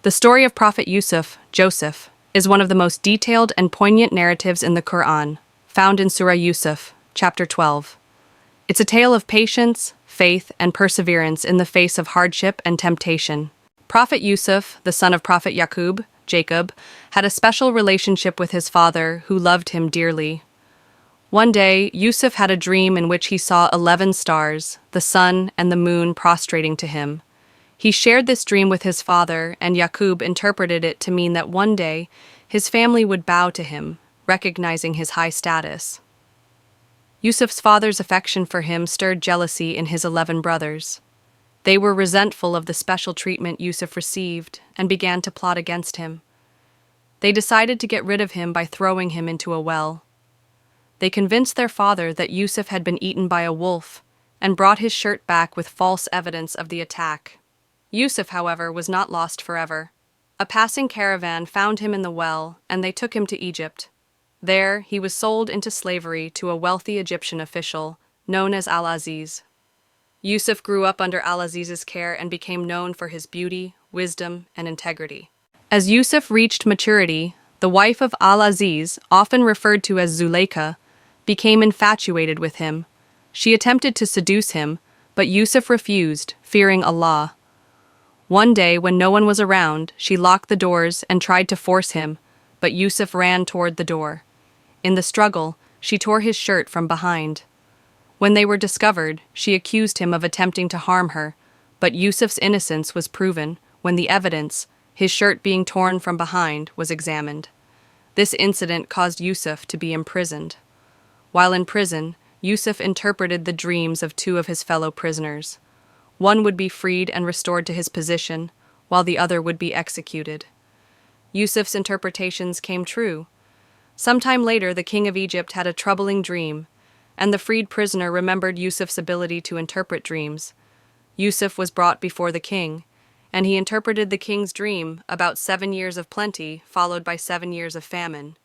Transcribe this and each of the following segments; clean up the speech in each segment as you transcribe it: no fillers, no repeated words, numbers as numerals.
The story of Prophet Yusuf, Joseph, is one of the most detailed and poignant narratives in the Quran, found in Surah Yusuf, chapter 12. It's a tale of patience, faith, and perseverance in the face of hardship and temptation. Prophet Yusuf, the son of Prophet Jacob, had a special relationship with his father, who loved him dearly. One day, Yusuf had a dream in which he saw 11 stars, the sun and the moon prostrating to him. He shared this dream with his father, and Yaqub interpreted it to mean that one day his family would bow to him, recognizing his high status. Yusuf's father's affection for him stirred jealousy in his 11 brothers. They were resentful of the special treatment Yusuf received and began to plot against him. They decided to get rid of him by throwing him into a well. They convinced their father that Yusuf had been eaten by a wolf and brought his shirt back with false evidence of the attack. Yusuf, however, was not lost forever. A passing caravan found him in the well, and they took him to Egypt. There, he was sold into slavery to a wealthy Egyptian official, known as Al-Aziz. Yusuf grew up under Al-Aziz's care and became known for his beauty, wisdom, and integrity. As Yusuf reached maturity, the wife of Al-Aziz, often referred to as Zuleika, became infatuated with him. She attempted to seduce him, but Yusuf refused, fearing Allah. One day, when no one was around, she locked the doors and tried to force him, but Yusuf ran toward the door. In the struggle, she tore his shirt from behind. When they were discovered, she accused him of attempting to harm her, but Yusuf's innocence was proven when the evidence, his shirt being torn from behind, was examined. This incident caused Yusuf to be imprisoned. While in prison, Yusuf interpreted the dreams of 2 of his fellow prisoners. One would be freed and restored to his position, while the other would be executed. Yusuf's interpretations came true. Sometime later, the king of Egypt had a troubling dream, and the freed prisoner remembered Yusuf's ability to interpret dreams. Yusuf was brought before the king, and he interpreted the king's dream about 7 years of plenty, followed by 7 years of famine.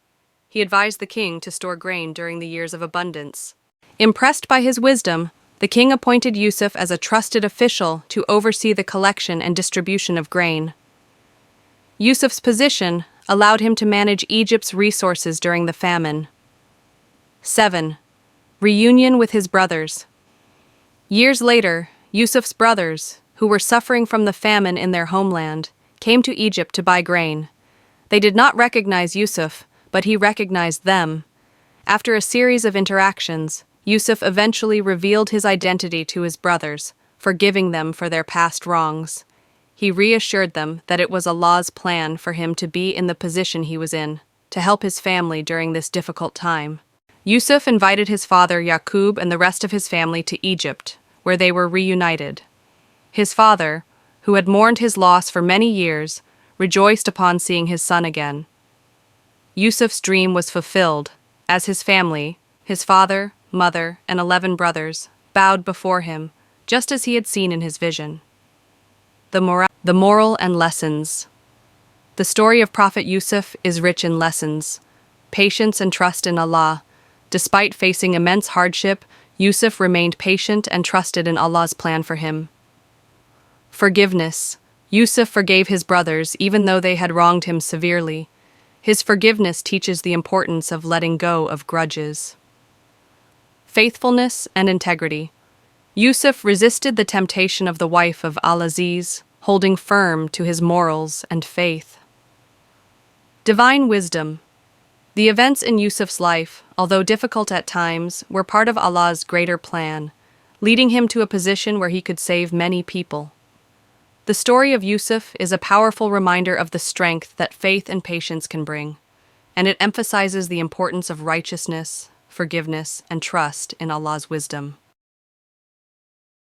He advised the king to store grain during the years of abundance. Impressed by his wisdom, the king appointed Yusuf as a trusted official to oversee the collection and distribution of grain. Yusuf's position allowed him to manage Egypt's resources during the famine. 7. Reunion with his brothers. Years later, Yusuf's brothers, who were suffering from the famine in their homeland, came to Egypt to buy grain. They did not recognize Yusuf, but he recognized them. After a series of interactions, Yusuf eventually revealed his identity to his brothers, forgiving them for their past wrongs. He reassured them that it was Allah's plan for him to be in the position he was in, to help his family during this difficult time. Yusuf invited his father Yaqub and the rest of his family to Egypt, where they were reunited. His father, who had mourned his loss for many years, rejoiced upon seeing his son again. Yusuf's dream was fulfilled, as his family, his father, mother, and 11 brothers, bowed before him, just as he had seen in his vision. The moral and lessons. The story of Prophet Yusuf is rich in lessons. Patience and trust in Allah. Despite facing immense hardship, Yusuf remained patient and trusted in Allah's plan for him. Forgiveness. Yusuf forgave his brothers even though they had wronged him severely. His forgiveness teaches the importance of letting go of grudges. Faithfulness and integrity. Yusuf resisted the temptation of the wife of Al-Aziz, holding firm to his morals and faith. Divine wisdom. The events in Yusuf's life, although difficult at times, were part of Allah's greater plan, leading him to a position where he could save many people. The story of Yusuf is a powerful reminder of the strength that faith and patience can bring, and it emphasizes the importance of righteousness, forgiveness, and trust in Allah's wisdom.